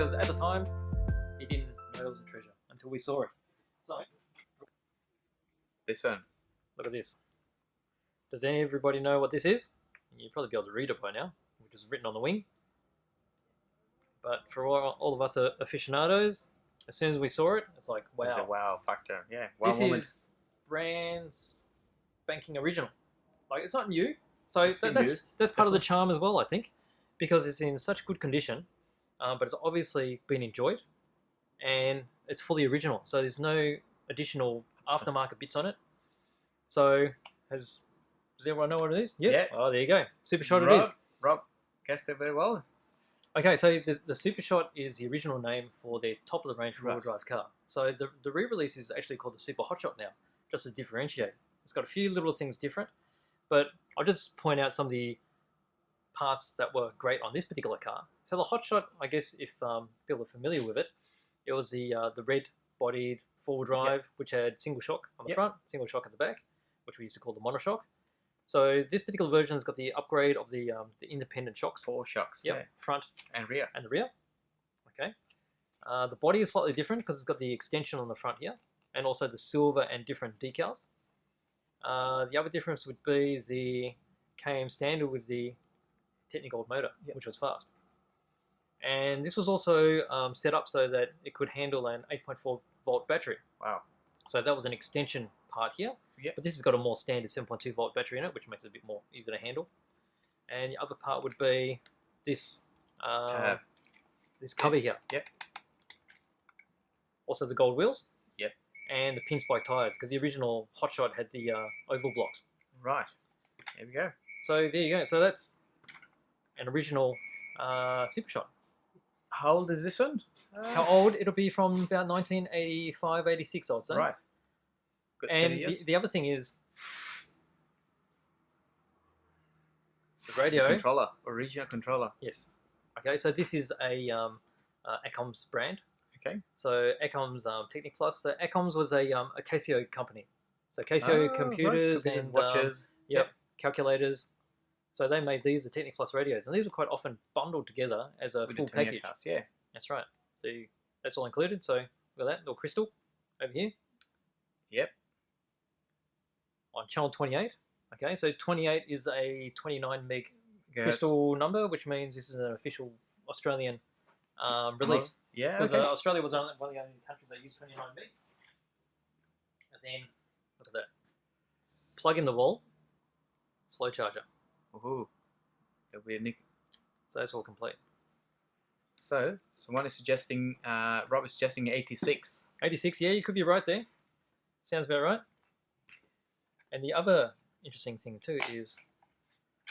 because at the time he didn't know it was a treasure until we saw it. So This one. look at this. Does everybody know what this is? You'll probably be able to read it by now, which is written on the wing. But for all of us aficionados, as soon as we saw it, it's like, wow. It's a wow factor, yeah. This is brand spanking original. Like, it's not new. So that's part of the charm as well, I think, because it's in such good condition, but it's obviously been enjoyed, and it's fully original. So there's no additional aftermarket bits on it. So does everyone know what it is? Yes. Yeah. Oh, there you go. Super Shot it is. Rob guessed it very well. Okay, so the Super Shot is the original name for their top of the range four-wheel drive car. So the re-release is actually called the Super Hot Shot now, just to differentiate. It's got a few little things different, but I'll just point out some of the parts that were great on this particular car. So the Hot Shot, I guess if people are familiar with it, it was the red-bodied four-wheel drive, which had single shock on the front, single shock at the back, which we used to call the monoshock. So this particular version has got the upgrade of the independent shocks. 4 shocks. Yep, Yeah. front and rear. And the rear. Okay. The body is slightly different because it's got the extension on the front here, and also the silver and different decals. The other difference would be the KM standard with the Technigold motor, which was fast. And this was also set up so that it could handle an 8.4 volt battery. Wow. So that was an extension part here. Yep. But this has got a more standard 7.2 volt battery in it, which makes it a bit more easy to handle. And the other part would be this this cover here. Yep. Also the gold wheels. Yep. And the Pinspike tires, because the original Hot Shot had the oval blocks. Right. There we go. So there you go. So that's an original Super Shot. How old is this one? How old? It'll be from about 1985, 86, I would say. Right. Good. And the other thing is the radio. The controller, original controller. Yes. Okay, so this is a Acom's brand. Okay. So Acom's Technic Plus. So Acom's was a Casio company. So Casio computers and watches. calculators. So they made these the Technic Plus radios, and these were quite often bundled together as a full package. Cars, yeah. That's right. So that's all included. So look at that little crystal over here. Yep. On channel 28. Okay, so 28 is a 29 meg crystal number, which means this is an official Australian release. Yeah, because Australia was one of the only countries that used 29 meg. And then look at that. Plug in the wall. Slow charger. Ooh, that'll be a nick. So that's all complete. So someone is suggesting, Rob is suggesting 86. 86, yeah, you could be right there. Sounds about right. And the other interesting thing too is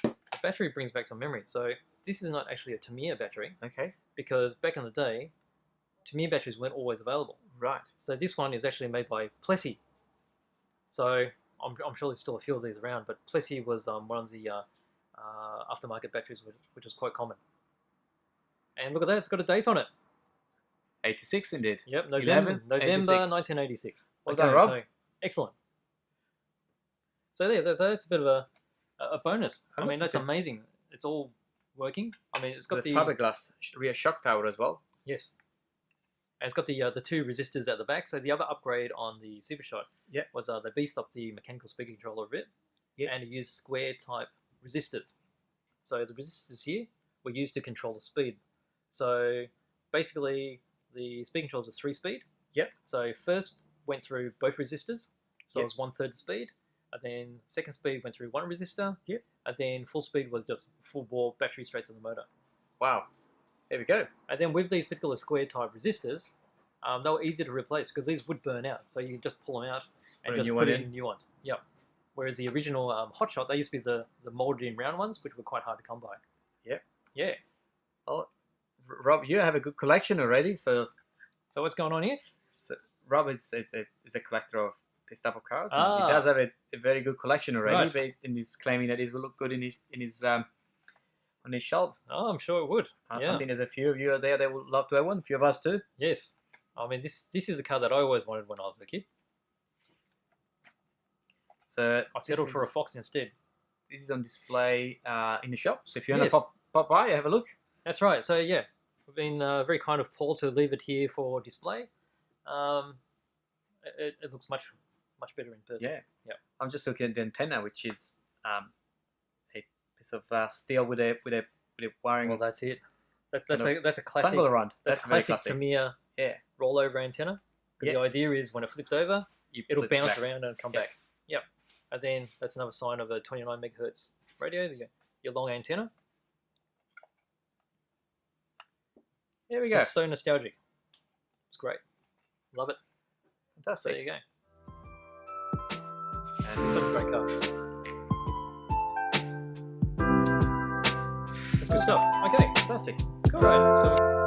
the battery brings back some memory. So this is not actually a Tamiya battery. Okay. Because back in the day, Tamiya batteries weren't always available. Right. So this one is actually made by Plessey. So I'm sure there's still a few of these around, but Plessey was one of the aftermarket batteries, which is quite common. And look at that, it's got a date on it. 86 indeed. Yep, November 1986. Well done, Rob. So, excellent. So there, that's a bit of a bonus. I mean, that's amazing. It's all working. I mean, it's got the fiberglass rear shock tower as well. Yes. And it's got the two resistors at the back. So the other upgrade on the Super Shot was they beefed up the mechanical speaker controller a bit, and it used square type resistors. So the resistors here were used to control the speed. So basically, the speed controller is a 3-speed. Yep. So first went through both resistors, so it was 1/3 speed. And then second speed went through one resistor. Yep. And then full speed was just full bore battery straight to the motor. Wow. There we go. And then with these particular square type resistors, they were easy to replace because these would burn out. So you can just pull them out and just put in new ones. Yep. Whereas the original Hot Shot, they used to be the molded in round ones, which were quite hard to come by. Yep. Yeah. Oh, Rob, you have a good collection already. So what's going on here? So Rob is a collector of this type of cars. He does have a very good collection already, but and he's claiming that it will look good in his on his shelves. Oh, I'm sure it would. I think there's a few of you out there that would love to have one. A few of us too. Yes. I mean, this is a car that I always wanted when I was a kid. So I settled for a Fox instead. This is on display in the shop. So if you want to pop by, have a look. That's right. So yeah, We've been very kind of Paul to leave it here for display. It looks much better in person. Yeah. I'm just looking at the antenna, which is a piece of steel with a wiring. Well, that's it. That's a classic. Around. That's classic Tamiya rollover antenna. Because the idea is when it flipped over, it'll bounce around and come back. Yep. And then that's another sign of a 29 megahertz radio. Your long antenna. There we go. It's so nostalgic. It's great. Love it. Fantastic. There you go. And such a great car. That's good stuff. Okay. Fantastic. All right. So.